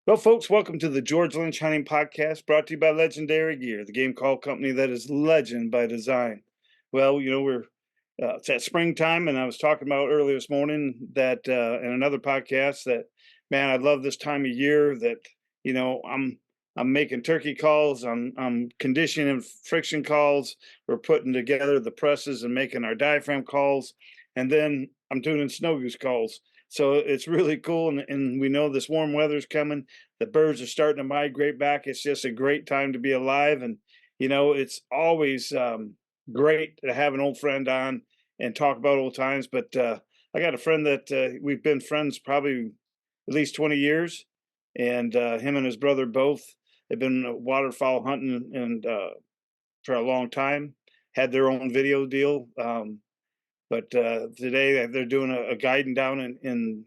Well, folks, welcome to the George Lynch Hunting Podcast, brought to you by Legendary Gear, the game call company that is legend by design. Well, we're it's at springtime, and I was talking about earlier this morning that in another podcast that, man, I love this time of year. That I'm making turkey calls, I'm conditioning and friction calls. We're putting together the presses and making our diaphragm calls, and then I'm doing snow goose calls. So it's really cool, and we know this warm weather's coming. The birds are starting to migrate back. It's just a great time to be alive, and it's always great to have an old friend on and talk about old times. But I got a friend that we've been friends probably at least 20 years, and him and his brother both have been waterfowl hunting and for a long time. Had their own video deal. But today they're doing a guiding down in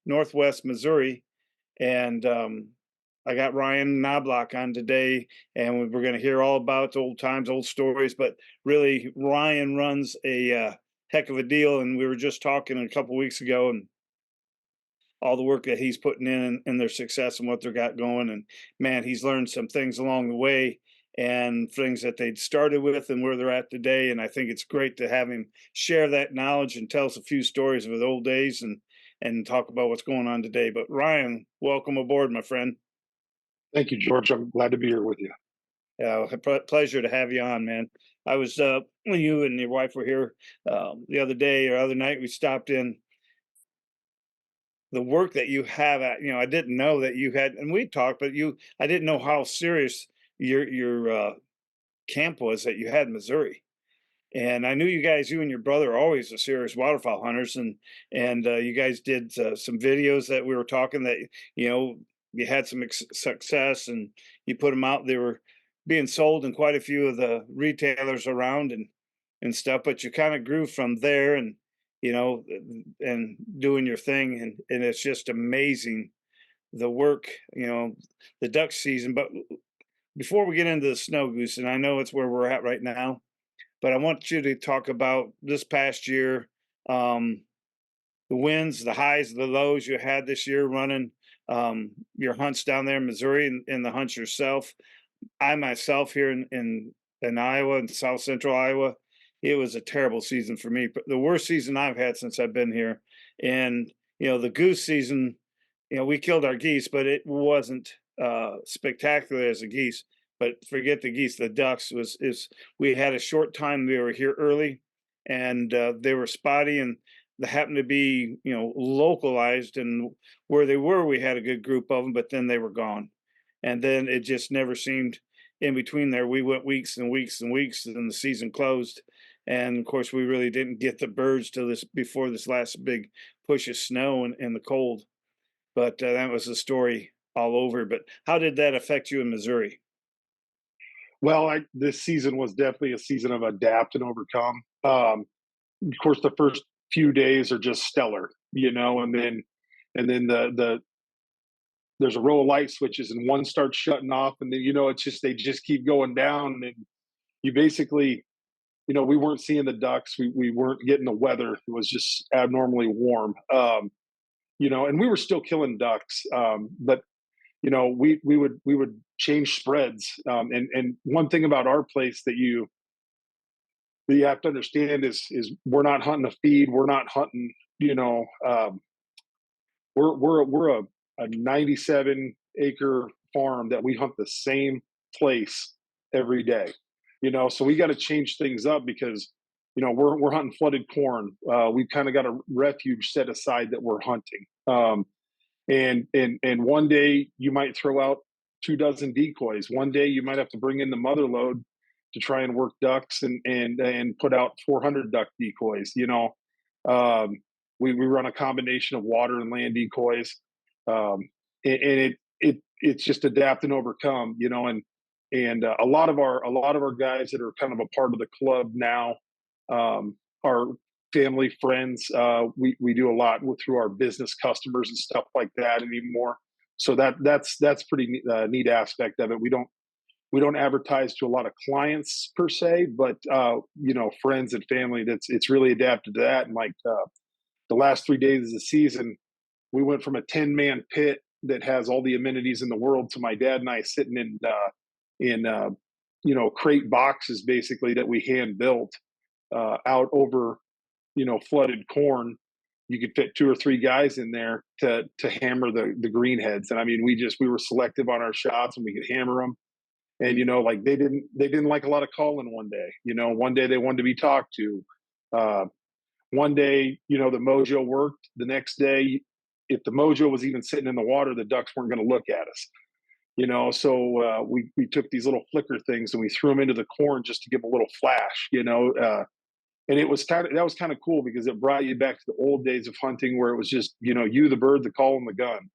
northwest Missouri, and I got Ryan KNOBLACH on today, and we're going to hear all about old times, old stories. But really, Ryan runs a heck of a deal, and we were just talking a couple weeks ago, and all the work that he's putting in and their success and what they've got going. And man, he's learned some things along the way and things that they'd started with and where they're at today. And I think it's great to have him share that knowledge and tell us a few stories of his old days and talk about what's going on today. But Ryan, welcome aboard, my friend. Thank you, George. I'm glad to be here with you. Yeah, pleasure to have you on, man. I was when you and your wife were here the other day or other night, we stopped in. The work that you have at, I didn't know that you had, and we talked, but I didn't know how serious your camp was that you had in Missouri. And I knew you and your brother are always a serious waterfowl hunters, and you guys did some videos that we were talking that you had some success, and you put them out. They were being sold in quite a few of the retailers around and stuff. But you kind of grew from there, and and doing your thing, and it's just amazing the work, the duck season. But before we get into the snow goose, and I know it's where we're at right now, but I want you to talk about this past year, the wins, the highs, the lows you had this year running your hunts down there in Missouri and the hunts yourself. I myself here in Iowa, in South Central Iowa, it was a terrible season for me, the worst season I've had since I've been here. And the goose season, we killed our geese, but it wasn't spectacular as a geese. But forget the geese, the ducks we had a short time. We were here early, and they were spotty, and they happened to be localized, and where they were, we had a good group of them, but then they were gone, and then it just never seemed. In between there, we went weeks and weeks and weeks, and the season closed. And of course, we really didn't get the birds till before this last big push of snow and the cold. But that was the story all over. But how did that affect you in Missouri? Well, this season was definitely a season of adapt and overcome. Of course, the first few days are just stellar, and then there's a row of light switches, and one starts shutting off, and then it's just they just keep going down, and you basically. We weren't seeing the ducks. We weren't getting the weather. It was just abnormally warm. And we were still killing ducks. But we would change spreads. And one thing about our place that you have to understand is we're not hunting a feed. We're not hunting. We're a 97 acre farm that we hunt the same place every day. So we got to change things up because we're hunting flooded corn. We've kind of got a refuge set aside that we're hunting. And one day you might throw out 24 decoys. One day you might have to bring in the mother load to try and work ducks and put out 400 duck decoys. We run a combination of water and land decoys, and it's just adapt and overcome. And a lot of our guys that are kind of a part of the club now are family, friends. We do a lot through our business customers and stuff like that anymore. So that's pretty neat aspect of it. We don't advertise to a lot of clients per se, but friends and family. It's really adapted to that. And like the last 3 days of the season, we went from a 10-man pit that has all the amenities in the world to my dad and I sitting in crate boxes basically that we hand built out over flooded corn. You could fit 2 or 3 guys in there to hammer the greenheads. And I mean, we were selective on our shots and we could hammer them. And like they didn't like a lot of calling one day. One day they wanted to be talked to. Uh, One day, the mojo worked. The next day, if the mojo was even sitting in the water, the ducks weren't going to look at us. So we took these little flicker things and we threw them into the corn just to give a little flash. And that was kind of cool because it brought you back to the old days of hunting where it was just you the bird, the call, and the gun.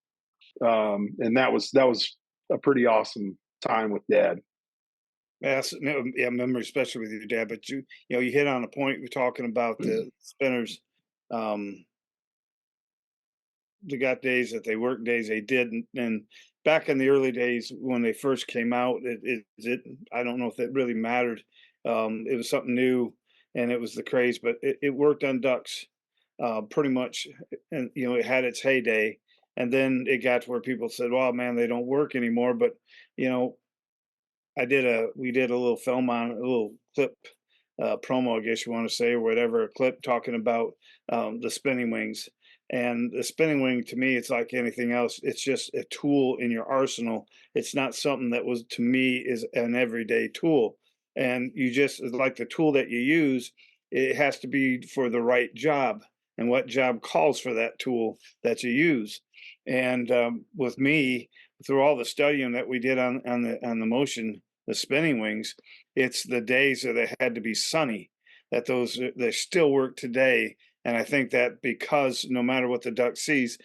And that was a pretty awesome time with Dad. Yes, no, yeah, memory, especially with your dad. But you hit on a point. We're talking about the spinners. Um, they got days that they work, days they didn't. And back in the early days when they first came out, it I don't know if it really mattered. It was something new, and it was the craze. But it worked on ducks, pretty much, and it had its heyday. And then it got to where people said, "Well, man, they don't work anymore." But you know, we did a little film on a little clip, promo, I guess you want to say, or whatever, a clip talking about the spinning wings. And the spinning wing, to me, it's like anything else. It's just a tool in your arsenal. It's not something that was, to me, is an everyday tool. And you just like the tool that you use, it has to be for the right job and what job calls for that tool that you use. And with me, through all the studying that we did on the motion, the spinning wings, it's the days that they had to be sunny, that those they still work today. And I think that because no matter what the duck sees,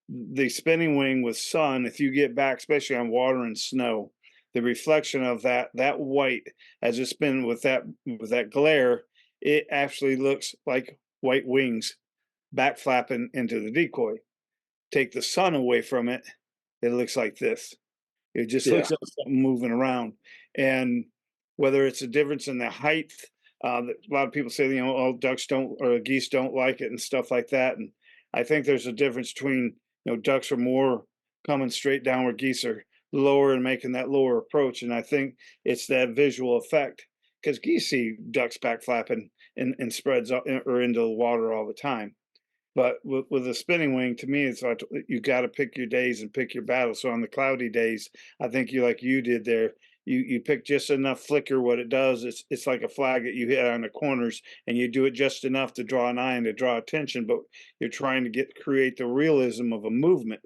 the spinning wing with sun, if you get back, especially on water and snow, the reflection of that white as it's spin with that glare, it actually looks like white wings back flapping into the decoy. Take the sun away from it, it looks like this. It just Yeah. looks like something moving around. And whether it's a difference in the height, a lot of people say, oh, ducks don't or geese don't like it and stuff like that. And I think there's a difference between, ducks are more coming straight down where geese are lower and making that lower approach. And I think it's that visual effect because geese see ducks back flapping in spreads or into the water all the time. But with a spinning wing, to me, it's like you got to pick your days and pick your battles. So on the cloudy days, I think you did there. You pick just enough flicker. What it does, it's like a flag that you hit on the corners, and you do it just enough to draw an eye and to draw attention. But you're trying to create the realism of a movement.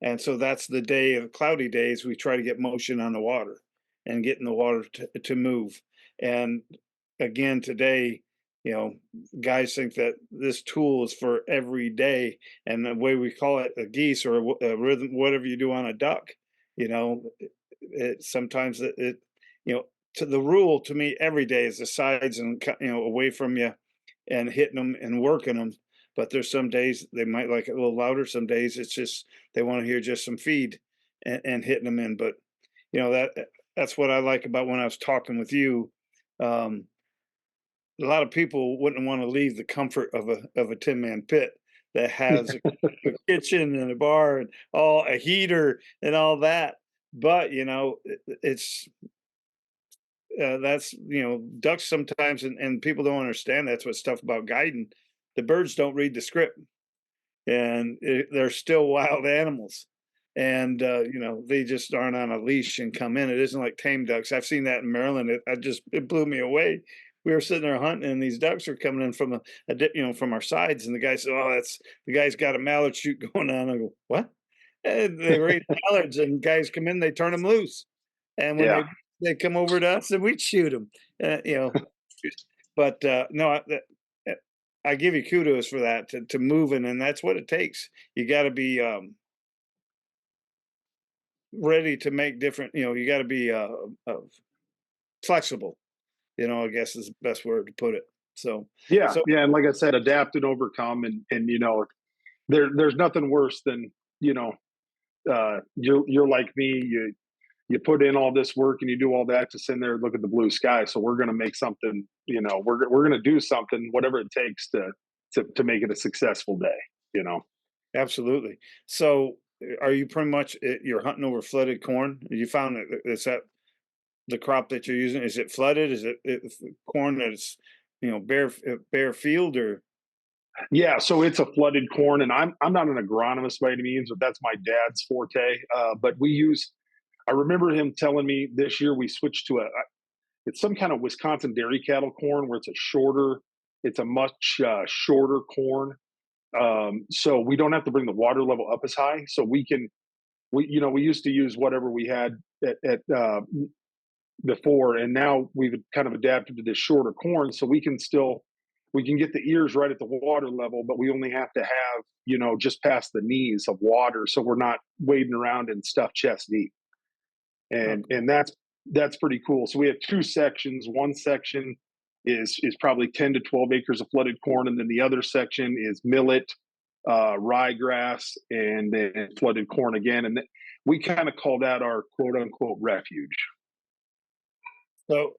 And so that's the day of cloudy days. We try to get motion on the water and getting the water to move. And again, today, you know, guys think that this tool is for every day, and the way we call it a geese or a rhythm, whatever you do on a duck, sometimes to the rule to me every day is the sides and away from you and hitting them and working them. But there's some days they might like it a little louder. Some days it's just they want to hear just some feed and hitting them in. But that's what I like about when I was talking with you. Um, a lot of people wouldn't want to leave the comfort of a 10-man pit that has a kitchen and a bar and all a heater and all that. But it's that's ducks sometimes, and people don't understand that's what's tough about guiding. The birds don't read the script, and they're still wild animals, and they just aren't on a leash and come in. It isn't like tame ducks. I've seen that in Maryland. It blew me away. We were sitting there hunting, and these ducks are coming in from from our sides, and the guy said, "Oh, that's the guy's got a mallard shoot going on." I go, "What?" And they raise mallards, and guys come in, they turn them loose, and when Yeah. they come over to us, and we shoot them. But no, I give you kudos for that to moving, and that's what it takes. You got to be ready to make different. You got to be flexible. I guess is the best word to put it. So, Yeah. so Yeah. And like I said, adapt and overcome. And there's nothing worse than, you're like me, you put in all this work and you do all that to sit there and look at the blue sky. So we're going to make something, we're going to do something, whatever it takes to make it a successful day. absolutely. So are you pretty much you're hunting over flooded corn? You found that is that the crop that you're using? Is it flooded? Is it corn that's bare field or Yeah, so it's a flooded corn, and I'm not an agronomist by any means, but that's my dad's forte. But we use. I remember him telling me this year we switched to a. It's some kind of Wisconsin dairy cattle corn where it's a much shorter corn. So we don't have to bring the water level up as high. So we used to use whatever we had at before, and now we've kind of adapted to this shorter corn, so we can get the ears right at the water level, but we only have to have just past the knees of water, so we're not wading around in stuff chest deep, and that's pretty cool. So we have two sections. One section is probably 10 to 12 acres of flooded corn, and then the other section is millet, ryegrass, and then flooded corn again, and we kind of call that our quote unquote refuge. so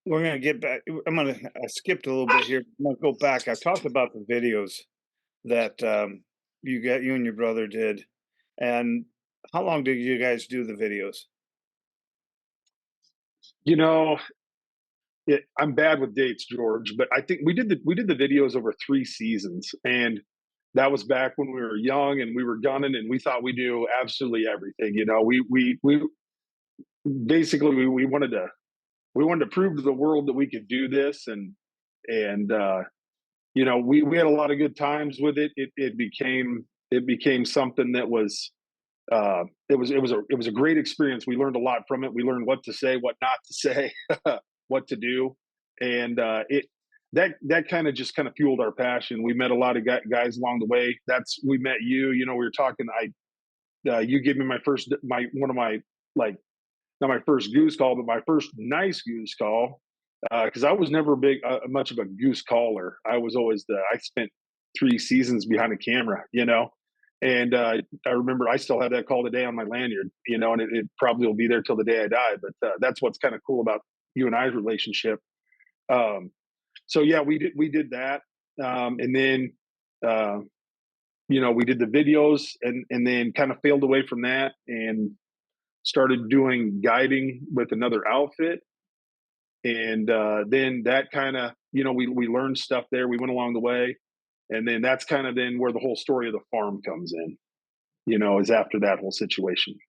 we're gonna get back. I skipped a little bit here. I'm gonna go back. I talked about the videos that you and your brother did, and how long did you guys do the videos? You know, I'm bad with dates, George, but I think we did the videos over 3 seasons, and that was back when we were young and we were gunning, and we thought we knew absolutely everything. We basically we wanted to prove to the world that we could do this, and we had a lot of good times with it. It became something that was it was a great experience. We learned a lot from it. We learned what to say, what not to say, what to do, and it that kind of fueled our passion. We met a lot of guys along the way. We met you. We were talking. You gave me my one of my, like, not my first goose call, but my first nice goose call, because I was never much of a goose caller. I spent 3 seasons behind a camera, and I remember I still have that call today on my lanyard, and it probably will be there till the day I die. But that's what's kind of cool about you and I's relationship. Um, so yeah, we did that, and then uh, we did the videos, and then kind of failed away from that and started doing guiding with another outfit, and then that kind of we learned stuff there. We went along the way, and then that's kind of then where the whole story of the farm comes in. Is after that whole situation.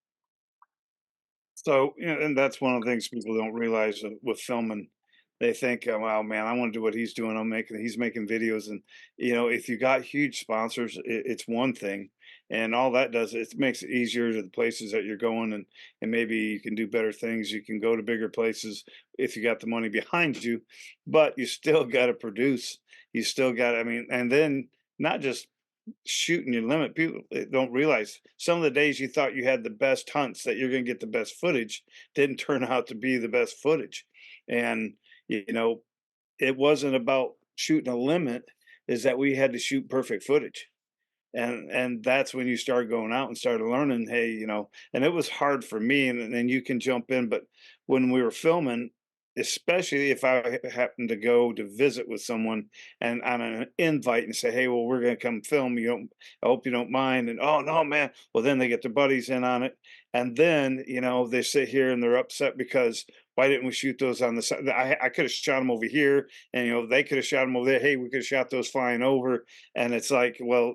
So, and that's one of the things people don't realize with filming. They think, oh, "Wow, man, I want to do what he's doing. He's making videos." And if you got huge sponsors, it's one thing, and all that does it makes it easier to the places that you're going, and maybe you can do better things. You can go to bigger places if you got the money behind you, but you still got to produce. You still got, I mean, and then not just shooting your limit. People don't realize some of the days you thought you had the best hunts that you're going to get the best footage didn't turn out to be the best footage. And, it wasn't about shooting a limit, is that we had to shoot perfect footage. And that's when you start going out and started learning, hey, and it was hard for me, and you can jump in, but when we were filming, especially if I happened to go to visit with someone and on an invite and say, hey, well, we're going to come film, I hope you don't mind, and oh no, man, well, then they get their buddies in on it, and then they sit here and they're upset because why didn't we shoot those on the side? I could have shot them over here, and they could have shot them over there. Hey, we could have shot those flying over, and it's like, well,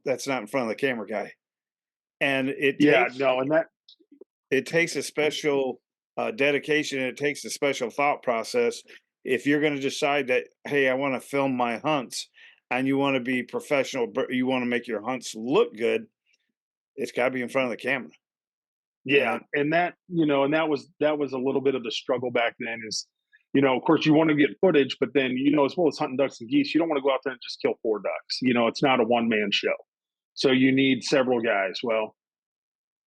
that's not in front of the camera guy. And Yeah, no, and that. it takes a special dedication, and it takes a special thought process. If you're going to decide that, hey, I want to film my hunts, and you want to be professional, but you want to make your hunts look good, it's got to be in front of the camera. Yeah, And and that was a little bit of the struggle back then. Is of course you want to get footage, but then as well as hunting ducks and geese, you don't want to go out there and just kill 4 ducks. It's not a one man show, so you need several guys. Well,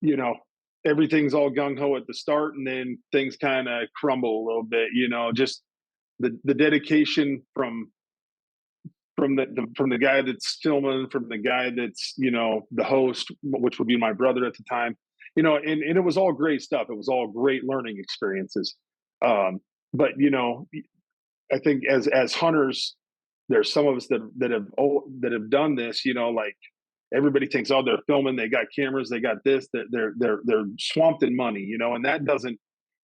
you know, everything's all gung ho at the start, and then things kind of crumble a little bit. Just the dedication from the guy that's filming, from the guy that's the host, which would be my brother at the time. And it was all great stuff. It was all great learning experiences. But I think as hunters, there's some of us that have done this. Like everybody thinks, oh, they're filming, they got cameras, they got this, they're swamped in money, you know, and that doesn't.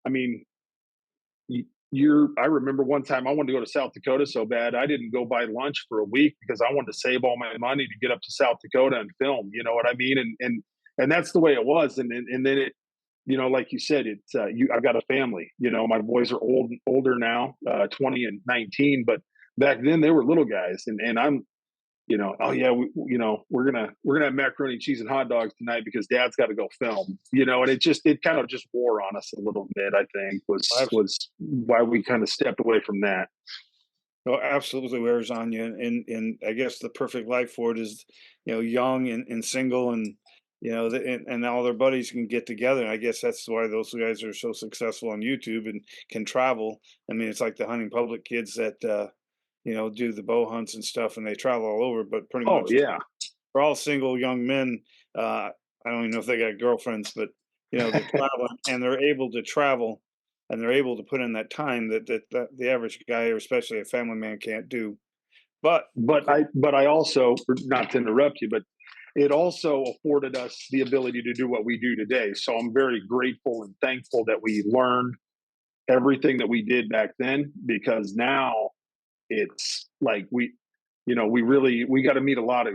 I mean, you're. I remember one time I wanted to go to South Dakota so bad, I didn't go buy lunch for a week because I wanted to save all my money to get up to South Dakota and film. You know what I mean? And that's the way it was. And then it, you know, like you said, it's I've got a family. You know, my boys are older now, 20 and 19, but back then they were little guys, and I'm, you know, oh yeah, you know, we're gonna have macaroni and cheese and hot dogs tonight because Dad's got to go film. You know, and it kind of just wore on us a little bit. I think was why we kind of stepped away from that. Oh, absolutely wears on you, and I guess the perfect life for it is, young and single, and and all their buddies can get together. And I guess that's why those guys are so successful on YouTube and can travel. I mean, it's like the hunting public kids that do the bow hunts and stuff, and they travel all over. But pretty Oh much, yeah, we're all single young men. I don't even know if they got girlfriends, but they're traveling and they're able to travel and they're able to put in that time that the average guy, or especially a family man, can't do. But of course, but I also, not to interrupt you, but it also afforded us the ability to do what we do today. So I'm very grateful and thankful that we learned everything that we did back then, because now it's like we got to meet a lot of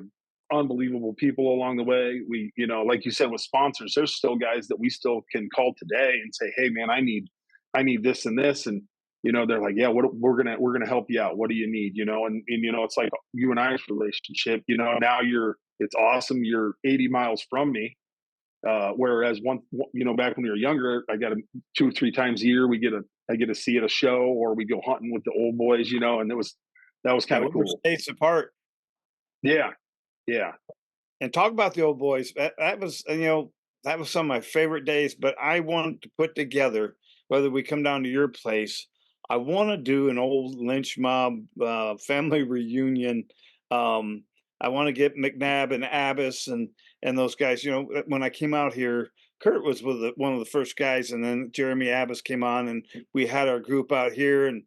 unbelievable people along the way. We, you know, like you said, with sponsors, there's still guys that we still can call today and say, hey man, I need this and this. And they're like, yeah, we're gonna help you out, what do you need? And it's like you and I's relationship. Now it's awesome, you're 80 miles from me. Whereas back when we were younger, I got 2 or 3 times a year I get to see at a show, or we go hunting with the old boys, and that was yeah, kind of we were cool. states apart. Yeah, yeah. And talk about the old boys. That was, that was some of my favorite days. But I wanted to put together, whether we come down to your place, I want to do an old lynch mob family reunion. Um, I want to get McNabb and Abbas and those guys. When I came out here, Kurt was one of the first guys, and then Jeremy Abbas came on, and we had our group out here, and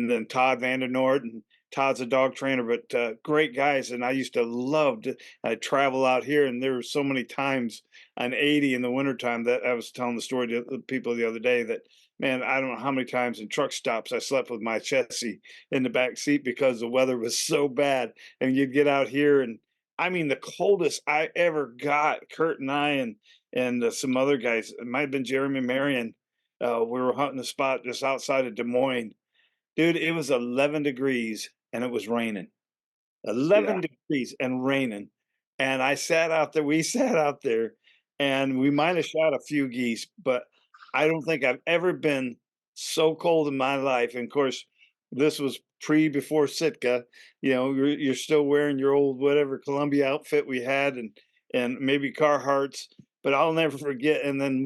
then Todd Vandernoort, and Todd's a dog trainer, but great guys. And I used to love to travel out here. And there were so many times on 80 in the wintertime that I was telling the story to the people the other day that, man, I don't know how many times in truck stops I slept with my chassis in the back seat because the weather was so bad. And you'd get out here, and I mean, the coldest I ever got, Kurt and I and some other guys, it might have been Jeremy Marion. We were hunting a spot just outside of Des Moines. Dude, it was 11 degrees and it was raining. Yeah. 11 degrees and raining. And I sat out there, we sat out there, and we might have shot a few geese, but I don't think I've ever been so cold in my life. And of course, this was before Sitka. You're still wearing your old whatever Columbia outfit we had, and maybe Carhartts, but I'll never forget. And then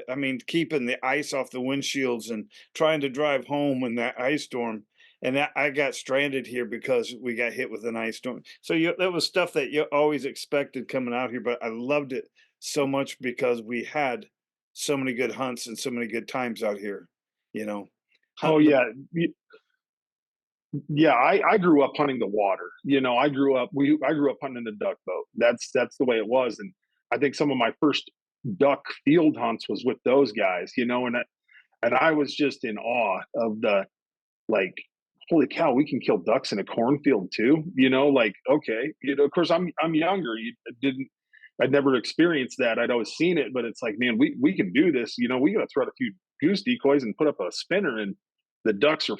I mean, keeping the ice off the windshields and trying to drive home in that ice storm. And I got stranded here because we got hit with an ice storm. So that was stuff that you always expected coming out here, but I loved it so much because we had so many good hunts and so many good times out here. You know, Oh hunting the yeah. Yeah, I grew up hunting the water. I grew up hunting the duck boat. That's the way it was. And I think some of my first duck field hunts was with those guys, and I was just in awe of the, like, holy cow, we can kill ducks in a cornfield too. Like, okay, of course I'm younger. I'd never experienced that. I'd always seen it, but it's like, man, we can do this. We got to throw out a few goose decoys and put up a spinner, and the ducks are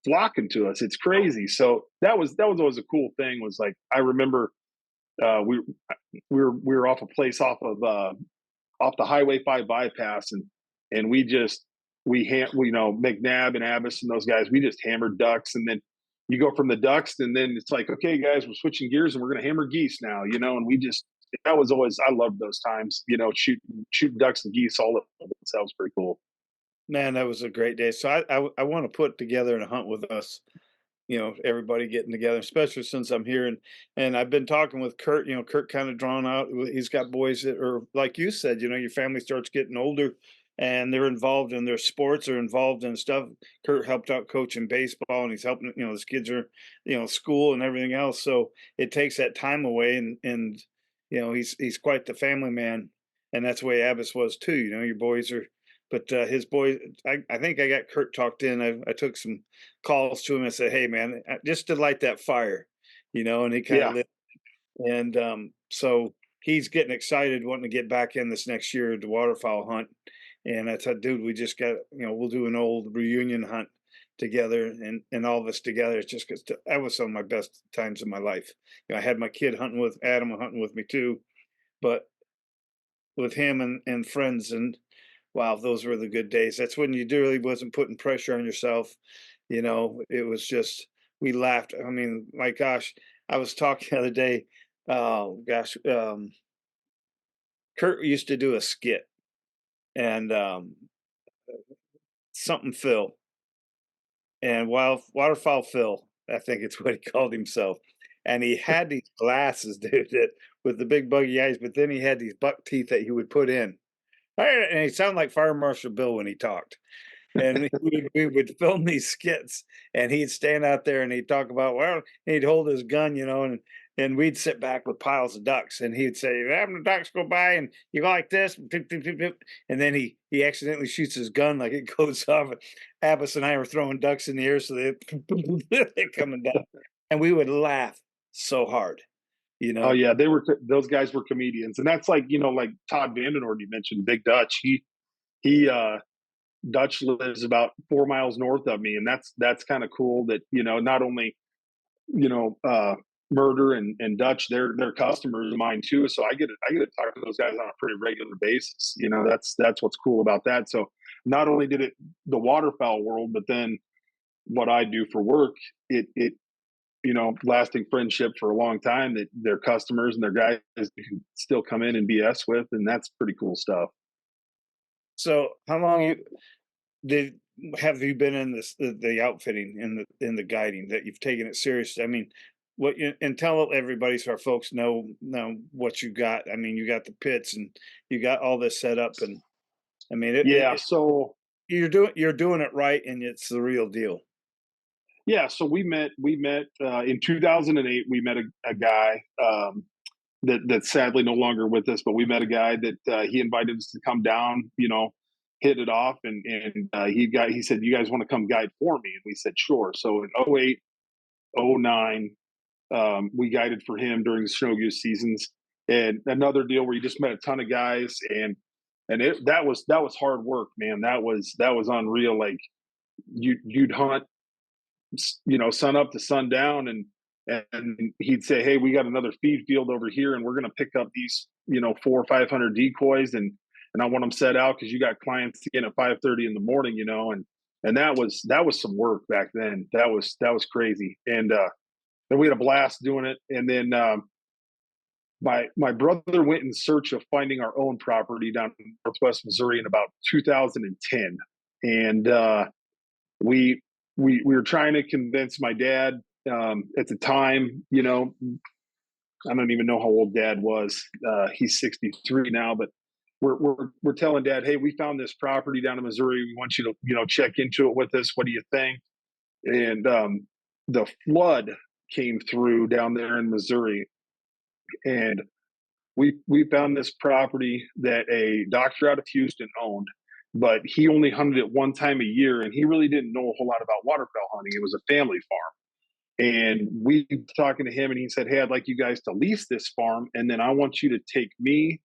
flocking to us. It's crazy. So that was always a cool thing. Was like, I remember we were off a place off the Highway 5 bypass, and McNabb and Abbas and those guys, we just hammered ducks. And then you go from the ducks, and then it's like, okay guys, we're switching gears and we're going to hammer geese now. And we just, that was always, I loved those times, shooting ducks and geese all at once. That was pretty cool. Man, that was a great day. So I want to put together a hunt with us. Everybody getting together, especially since I'm here, and I've been talking with Kurt. Kurt kind of drawn out. He's got boys that are like you said. Your family starts getting older, and they're involved in their sports or involved in stuff. Kurt helped out coaching baseball, and he's helping. His kids are school and everything else. So it takes that time away, and he's quite the family man, and that's the way Abbas was too. Your boys are, but his boys. I think I got Kurt talked in. I took some calls to him and said, "Hey, man, just to light that fire," and he kind of Yeah. lit. And so he's getting excited, wanting to get back in this next year to waterfowl hunt. And I said, dude, we just got, we'll do an old reunion hunt together and all this together. It's just because that was some of my best times of my life. I had my kid hunting with Adam hunting with me too, but with him and friends. And wow, those were the good days. That's when you really wasn't putting pressure on yourself. It was just, we laughed. I mean, my gosh, I was talking the other day. Oh gosh, Kurt used to do a skit, and something Phil, and waterfowl Phil, I think it's what he called himself. And he had these glasses, dude, with the big buggy eyes, but then he had these buck teeth that he would put in. And he sounded like Fire Marshal Bill when he talked. And we would film these skits, and he'd stand out there and he'd talk about, well, he'd hold his gun, and we'd sit back with piles of ducks, and he'd say, having the ducks go by, and you go like this, and then he accidentally shoots his gun like it goes off. Abbas and I were throwing ducks in the air, so they're coming down, and we would laugh so hard, you Oh know. yeah, those guys were comedians, and that's like like Todd Vandenord you mentioned, Big Dutch. He Dutch lives about 4 miles north of me, and that's kind of cool that not only you know uh, Murder and Dutch they're customers of mine too. So I get to talk to those guys on a pretty regular basis. That's what's cool about that. So not only did it the waterfowl world, but then what I do for work, it lasting friendship for a long time that their customers and their guys can still come in and BS with, and that's pretty cool stuff. So how long did have you been in the outfitting in the guiding that you've taken it seriously? I mean, what you and tell everybody so our folks know what you got. I mean, you got the pits and you got all this set up, and I mean, Yeah, so you're doing it right, and it's the real deal. yeah, so we met in 2008. We met a guy that's sadly no longer with us, but we met a guy that he invited us to come down. Hit it off, and he said, "You guys want to come guide for me?" And we said, "Sure." So in '08, '09, we guided for him during the snow goose seasons. And another deal where you just met a ton of guys, and that was hard work, man. That was unreal. Like you'd hunt, sun up to sundown, and he'd say, "Hey, we got another feed field over here, and we're going to pick up these, 400 or 500 decoys, and I want them set out because you got clients again at 5:30 in the morning, and that was some work back then. That was crazy, and we had a blast doing it. And then my brother went in search of finding our own property down in Northwest Missouri in about 2010, and we we were trying to convince my dad at the time. I don't even know how old Dad was. He's 63 now, but we're telling Dad, hey, we found this property down in Missouri. We want you to check into it with us. What do you think? And the flood came through down there in Missouri, and we found this property that a doctor out of Houston owned, but he only hunted it one time a year, and he really didn't know a whole lot about waterfowl hunting. It was a family farm, and we talking to him, and he said, "Hey, I'd like you guys to lease this farm, and then I want you to take me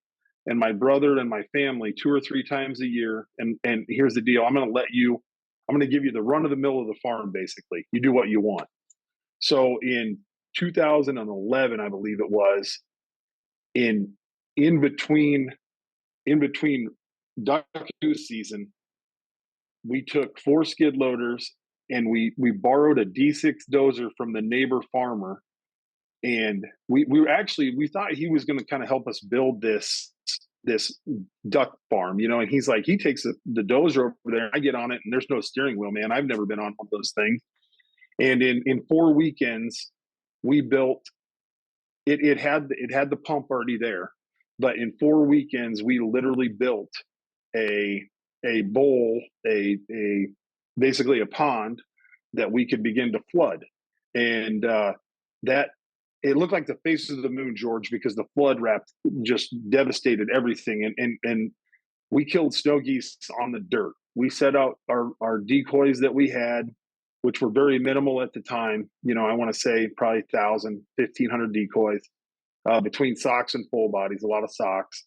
and my brother and my family 2 or 3 times a year. And here's the deal: I'm going to give you the run of the mill of the farm. Basically, you do what you want." So in 2011, I believe it was, in in between in between duck goose season, we took 4 skid loaders, and we borrowed a D6 dozer from the neighbor farmer, and we were actually we thought he was going to kind of help us build this duck farm, and he's like, he takes the dozer over there, I get on it, and there's no steering wheel, man. I've never been on one of those things. And in 4 weekends, we built it. It had the pump already there, but in 4 weekends, we literally built a bowl, a basically a pond that we could begin to flood, and that it looked like the faces of the moon, George, because the flood wrapped just devastated everything. And we killed snow geese on the dirt. We set out our decoys that we had, which were very minimal at the time. You know, I want to say probably 1,000, 1,500 decoys between socks and full bodies, a lot of socks.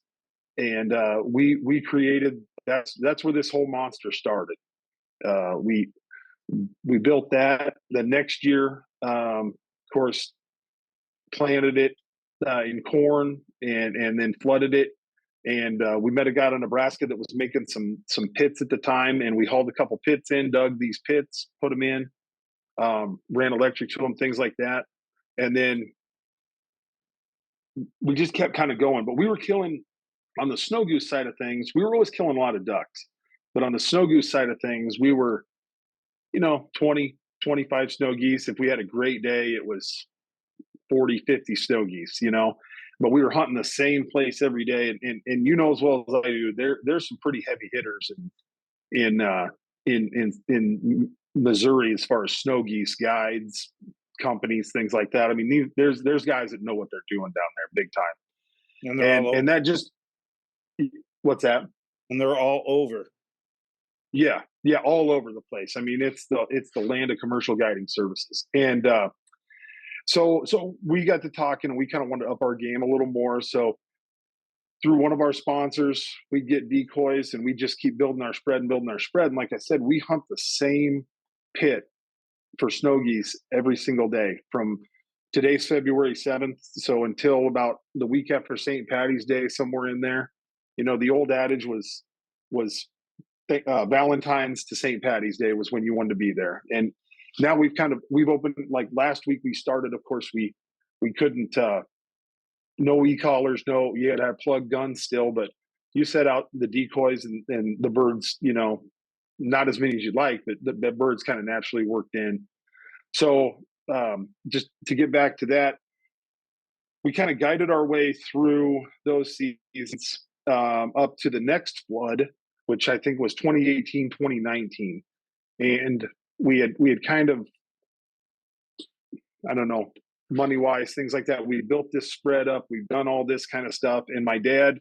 And we created, that's where this whole monster started. We built that. The next year, of course, planted it in corn and then flooded it. And we met a guy in Nebraska that was making some pits at the time, and we hauled a couple pits in, dug these pits, put them in, ran electric to them, things like that. And then we just kept kind of going. But we were killing, on the snow goose side of things, we were always killing a lot of ducks. But on the snow goose side of things, we were, 20, 25 snow geese. If we had a great day, it was 40, 50 snow geese, but we were hunting the same place every day. And as well as I do, there's some pretty heavy hitters in Missouri as far as snow geese guides, companies, things like that. I mean, there's guys that know what they're doing down there big time. And they're all over. And that just, what's that? And they're all over. Yeah, all over the place. I mean, it's the land of commercial guiding services. And so we got to talking, and we kind of wanted to up our game a little more. So through one of our sponsors, we get decoys, and we just keep building our spread and building our spread. And like I said, we hunt the same pit for snow geese every single day from today's February 7th. So until about the week after St. Patty's Day, somewhere in there. The old adage was Valentine's to St. Patty's Day was when you wanted to be there. And now we've opened, like last week we started, of course, we couldn't, no e-collars, you had to have plug guns still, but you set out the decoys and the birds, not as many as you'd like, but the birds kind of naturally worked in. So just to get back to that, we kind of guided our way through those seasons up to the next flood, which I think was 2018, 2019. And we had kind of, I don't know, money wise, things like that. We built this spread up. We've done all this kind of stuff. And my dad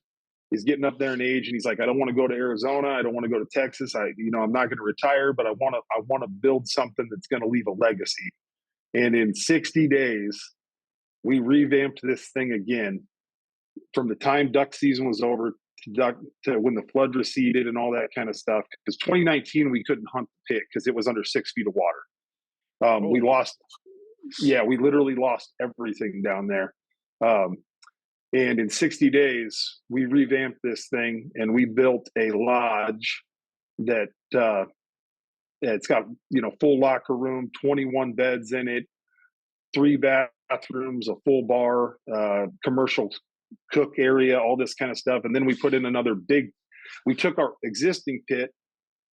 is getting up there in age, and he's like, I don't want to go to Arizona. I don't want to go to Texas. I'm not going to retire, but I want to build something that's going to leave a legacy. And in 60 days, we revamped this thing again from the time duck season was over to when the flood receded and all that kind of stuff. Because 2019, we couldn't hunt the pit because it was under 6 feet of water. We literally lost everything down there. And in 60 days, we revamped this thing, and we built a lodge that it's got, full locker room, 21 beds in it, 3 bathrooms, a full bar, commercial cook area, all this kind of stuff. And then we put in we took our existing pit,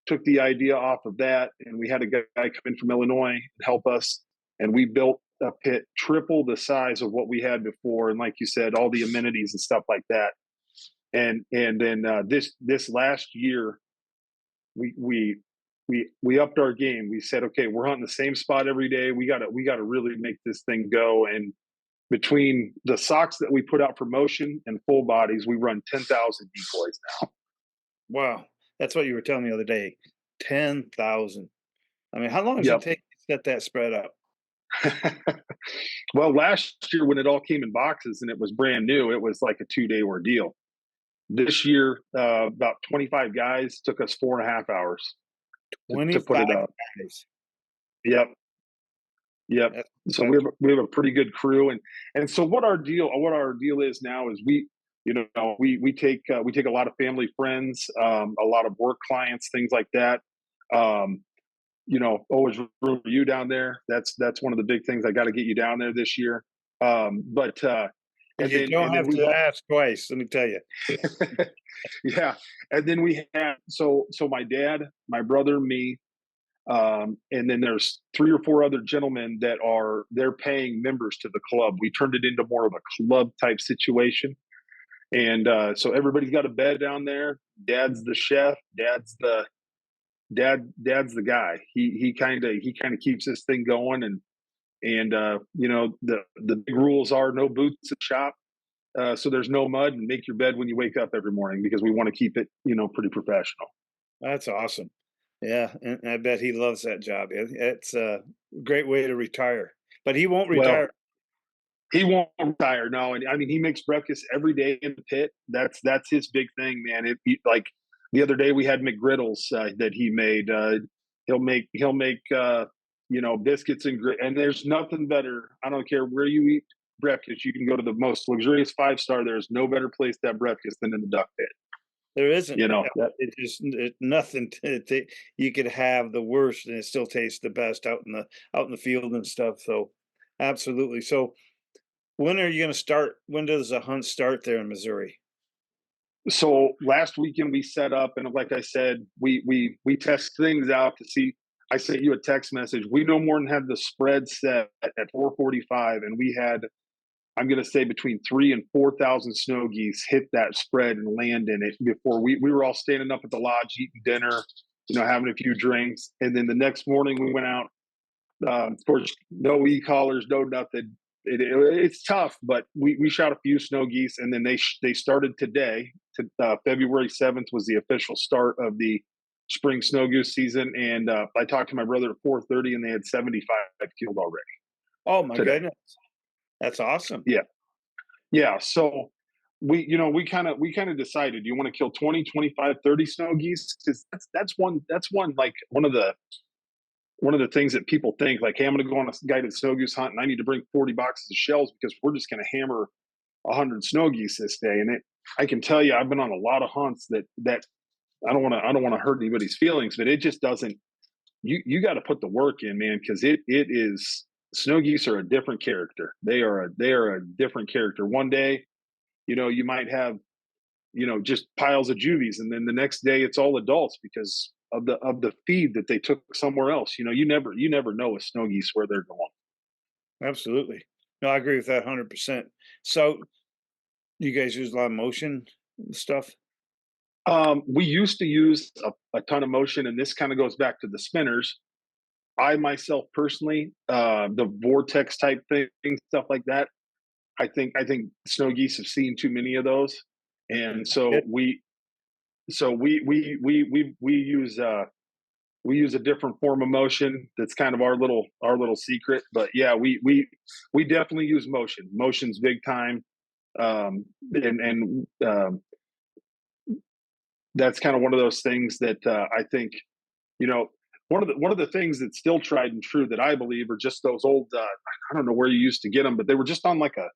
took the idea off of that, and we had a guy come in from Illinois and help us. And we built a pit triple the size of what we had before. And like you said, all the amenities and stuff like that. And then this last year, we upped our game. We said, okay, we're hunting the same spot every day. We got to really make this thing go. And between the socks that we put out for motion and full bodies, we run 10,000 decoys now. Wow. That's what you were telling me the other day. 10,000. I mean, how long does it take to set that spread up? Well, last year when it all came in boxes and it was brand new, it was like a 2-day ordeal. This year, about 25 guys, took us 4.5 hours to put it up. Guys. Yep. So we have a pretty good crew, and so what our deal is now is we take a lot of family friends, a lot of work clients, things like that. Always room for you down there. That's one of the big things. I got to get you down there this year. And you don't have to ask twice, let me tell you. Yeah. And then we had, so my dad, my brother, me, and then there's 3 or 4 other gentlemen they're paying members to the club. We turned it into more of a club type situation. And so everybody's got a bed down there. Dad's the chef. Dad's the guy. He kind of keeps this thing going. And you know, the big rules are no boots at shop, so there's no mud, and make your bed when you wake up every morning because we want to keep it, you know, pretty professional. That's awesome. Yeah, and I bet he loves that job. It's a great way to retire, but he won't Well, retire. he won't retire, no, and I mean, he makes breakfast every day in the pit. That's his big thing, man. Like the other day, we had McGriddles that he made. He'll make you know, biscuits and there's nothing better. I don't care where you eat breakfast. You can go to the most luxurious 5-star. There's no better place to have breakfast than in the duck pit. There isn't. You know that. Nothing. You could have the worst, and it still tastes the best out in the field and stuff. So, absolutely. So, when are you going to start? When does the hunt start there in Missouri? So last weekend we set up, and like I said, we test things out to see. I sent you a text message. We no more than had the spread set at 4:45, and we had, I'm going to say, between 3 and 4,000 snow geese hit that spread and land in it before we were all standing up at the lodge eating dinner, you know, having a few drinks, and then the next morning we went out. Of course, no e-collars, no nothing. It's tough, but we shot a few snow geese, and then they started today. February 7th was the official start of the spring snow goose season, and I talked to my brother at 4:30, and they had 75 killed already Oh my today. goodness, that's awesome. Yeah, yeah. So we kind of decided, do you want to kill 20, 25, 30 snow geese? Because that's one like one of the things that people think, like, hey, I'm going to go on a guided snow goose hunt and I need to bring 40 boxes of shells because we're just going to hammer 100 snow geese this day. And I can tell you, I've been on a lot of hunts that I don't want to hurt anybody's feelings, but it just doesn't. You got to put the work in, man, because it is. Snow geese are a different character. They are a different character. One day, you know, you might have, you know, just piles of juvies, and then the next day it's all adults because of the feed that they took somewhere else. You know, you never know with snow geese where they're going. Absolutely. No, I agree with that 100%. So, you guys use a lot of motion and stuff? We used to use a ton of motion, and this kind of goes back to the spinners. I myself personally, the vortex type thing, stuff like that. I think snow geese have seen too many of those, and Yeah. we use a different form of motion. That's kind of our little secret. But yeah, we definitely use motion. Motion's big time, and that's kind of one of those things that I think, you know, one of the things that's still tried and true that I believe are just those old. I don't know where you used to get them, but they were just on like a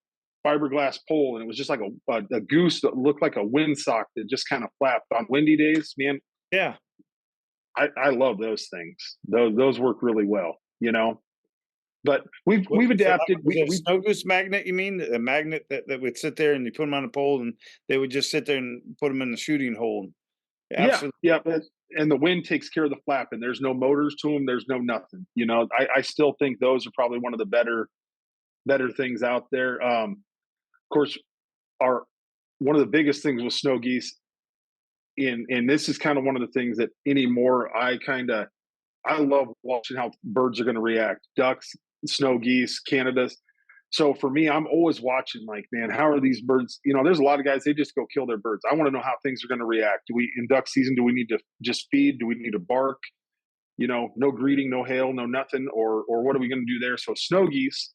fiberglass pole, and it was just like a goose that looked like a windsock that just kind of flapped on windy days. Man, Yeah. I love those things. Those work really well, you know. But we've So that adapted. was a We snow goose magnet, you mean? A magnet that would sit there and you put them on a pole and they would just sit there and put them in the shooting hole. Yeah, Absolutely. yeah. And the wind takes care of the flapping. There's no motors to them. There's no nothing. You know, I still think those are probably one of the better things out there. Of course, our one of the biggest things with snow geese, and this is kind of one of the things that anymore I love watching how birds are going to react. Ducks, snow geese, Canadas. So for me, I'm always watching, like, man, how are these birds? You know, there's a lot of guys, they just go kill their birds. I want to know how things are going to react. Do we, in duck season, do we need to just feed? Do we need to bark? You know, no greeting, no hail, no nothing, or what are we going to do there? So snow geese,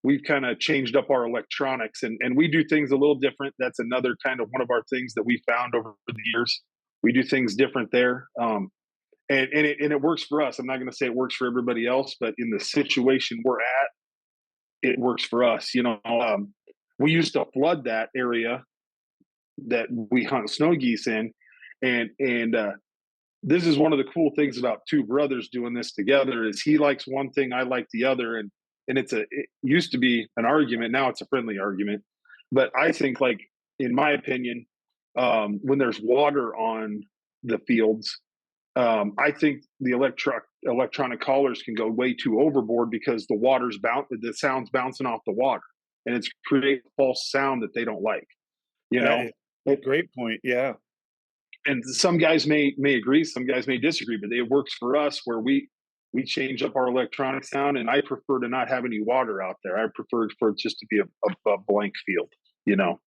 we've kind of changed up our electronics, and we do things a little different. That's another kind of one of our things that we found over the years. We do things different there. And it works for us. I'm not going to say it works for everybody else, but in the situation we're at, it works for us. You know, we used to flood that area that we hunt snow geese in, and this is one of the cool things about two brothers doing this together is he likes one thing, I like the other, and it used to be an argument, now it's a friendly argument. But I think, like, in my opinion, when there's water on the fields, I think the electronic collars can go way too overboard because the sound's bouncing off the water, and it's creating a false sound that they don't like. You That know, is a it, great point. Yeah. and some guys may agree, some guys may disagree, but it works for us where we change up our electronic sound, and I prefer to not have any water out there. I prefer for it just to be a blank field, you know.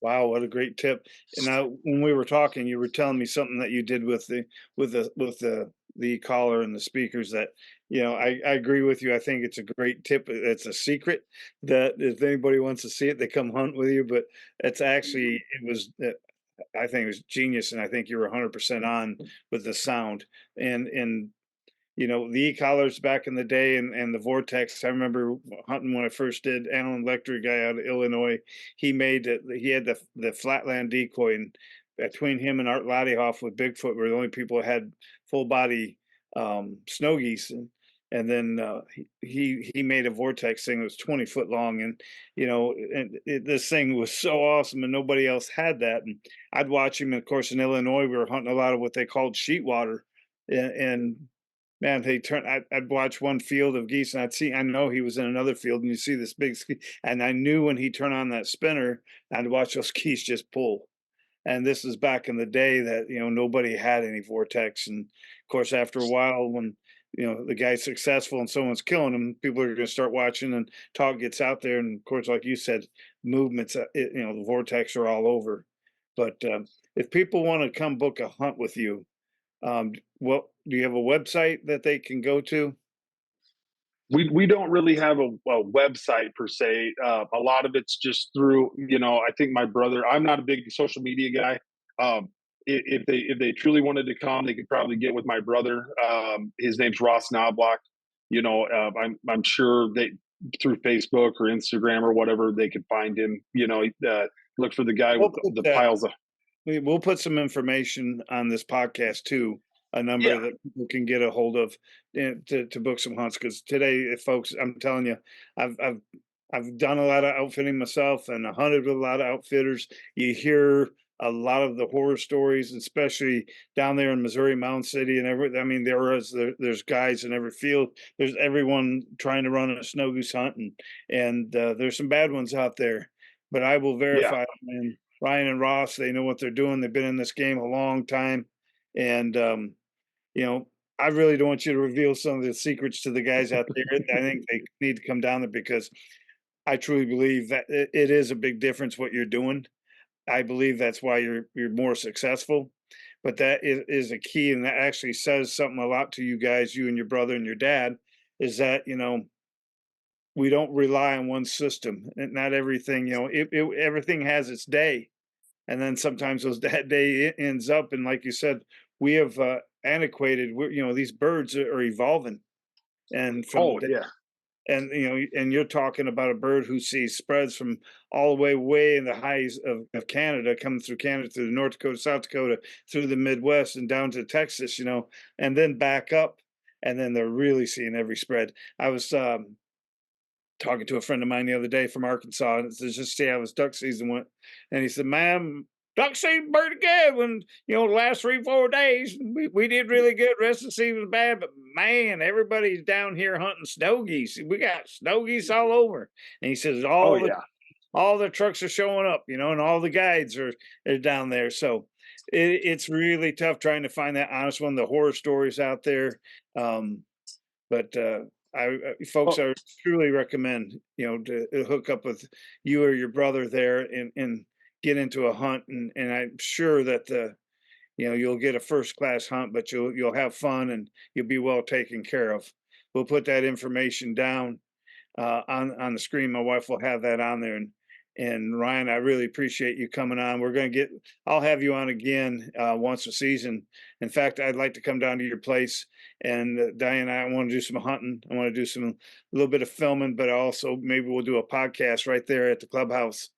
Wow, what a great tip. And now when we were talking, you were telling me something that you did with the collar and the speakers that, I agree with you. I think it's a great tip. It's a secret that if anybody wants to see it, they come hunt with you. But it's actually I think it was genius, and I think you were 100% on with the sound. And the e-collars back in the day and the Vortex. I remember hunting when I first did. Alan Lecter, guy out of Illinois, he made it. He had the flatland decoy, and between him and Art Laddiehoff with Bigfoot were the only people who had full body snow geese. And then he made a Vortex thing that was 20 foot long, and this thing was so awesome, and nobody else had that. And I'd watch him. And of course, in Illinois, we were hunting a lot of what they called sheet water, and man, I'd watch one field of geese, and I know he was in another field, and you see this big and I knew when he turned on that spinner, I'd watch those geese just pull. And this is back in the day that, nobody had any Vortex. And of course, after a while, when, the guy's successful and someone's killing him, people are going to start watching, and talk gets out there. And of course, like you said, movements, the Vortex are all over. But if people want to come book a hunt with you, what do you have a website that they can go to? We don't really have a website per se. A lot of it's just through, I think my brother. I'm not a big social media guy. If they truly wanted to come, they could probably get with my brother. His name's Ross Knobloch. I'm sure they through Facebook or Instagram or whatever they could find him. Look for the guy We'll with put the that. piles of. We'll put some information on this podcast too, a number Yeah, that people can get a hold of, to book some hunts. Because today, folks, I'm telling you, I've I've I've done a lot of outfitting myself, and I hunted with a lot of outfitters. You hear a lot of the horror stories, especially down there in Missouri, Mound City, and every. I mean, there's guys in every field. There's everyone trying to run a snow goose hunt, and there's some bad ones out there. But I will yeah. verify, man. Ryan and Ross, they know what they're doing. They've been in this game a long time, and you know, I really don't want you to reveal some of the secrets to the guys out there. I think they need to come down there because I truly believe that it is a big difference what you're doing. I believe that's why you're more successful. But that is a key, and that actually says something a lot to you guys, you and your brother and your dad, is that we don't rely on one system. And not everything, everything has its day, and then sometimes that day ends up, and like you said, we have antiquated. These birds are evolving, and from the Oh yeah. and and you're talking about a bird who sees spreads from all the way in the highs of Canada, coming through Canada, through the North Dakota, South Dakota, through the Midwest, and down to Texas, and then back up, and then they're really seeing every spread. I was talking to a friend of mine the other day from Arkansas, and it's just see how his duck season went. And he said, "Man, duck season pretty good. When the last 3 4 days we did really good. Rest of the season was bad, but man, everybody's down here hunting snow geese. We got snow geese all over." And he says Oh all yeah. the trucks are showing up, and all the guides are down there. So it's really tough trying to find that honest one. The horror stories out there. Um, but folks, Oh, I truly recommend to hook up with you or your brother there, and get into a hunt, and I'm sure that you'll get a first class hunt, but you'll have fun, and you'll be well taken care of. We'll put that information down on the screen. My wife will have that on there. And Ryan, I really appreciate you coming on. I'll have you on again once a season. In fact, I'd like to come down to your place, and Diane, I want to do some hunting. I want to do a little bit of filming, but also maybe we'll do a podcast right there at the clubhouse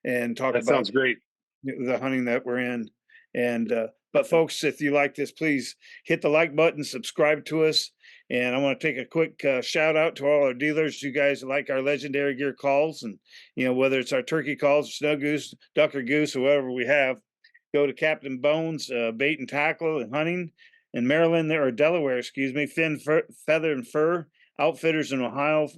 and talk that about sounds great. the hunting that we're in. And but folks, if you like this, please hit the like button, subscribe to us. And I want to take a quick shout out to all our dealers. You guys like our legendary gear calls, and whether it's our turkey calls, snow goose, duck or goose, or whatever we have, go to Captain Bones Bait and Tackle and Hunting in Maryland or Delaware, excuse me, Feather and Fur Outfitters in Ohio,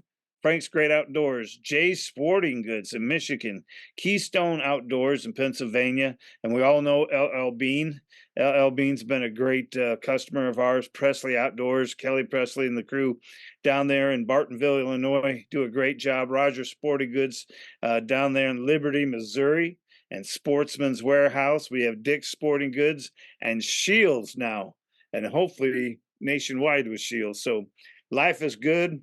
Frank's Great Outdoors, Jay's Sporting Goods in Michigan, Keystone Outdoors in Pennsylvania, and we all know LL Bean. LL Bean's been a great customer of ours. Presley Outdoors, Kelly Presley and the crew down there in Bartonville, Illinois, do a great job. Roger Sporting Goods down there in Liberty, Missouri, and Sportsman's Warehouse. We have Dick's Sporting Goods and SCHEELS now, and hopefully nationwide with SCHEELS. So life is good,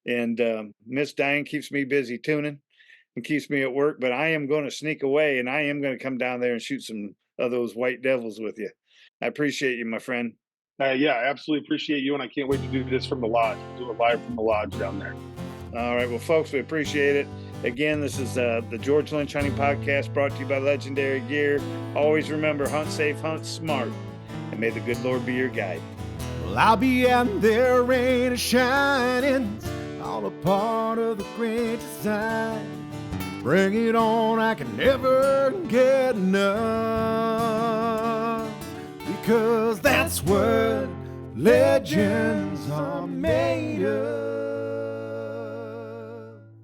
and Miss Diane keeps me busy tuning and keeps me at work, but I am going to sneak away, and I am going to come down there and shoot some of those white devils with you. I appreciate you, my friend. Yeah, I absolutely appreciate you, and I can't wait to do this from the lodge. We'll do it live from the lodge down there. All right, well, folks, we appreciate it. Again, this is the George Lynch Hunting Podcast, brought to you by Legendary Gear. Always remember, hunt safe, hunt smart, and may the good Lord be your guide. Well, I'll be out there, rain is shining, all a part of the great design. Bring it on, I can never get enough, because that's what legends are made of.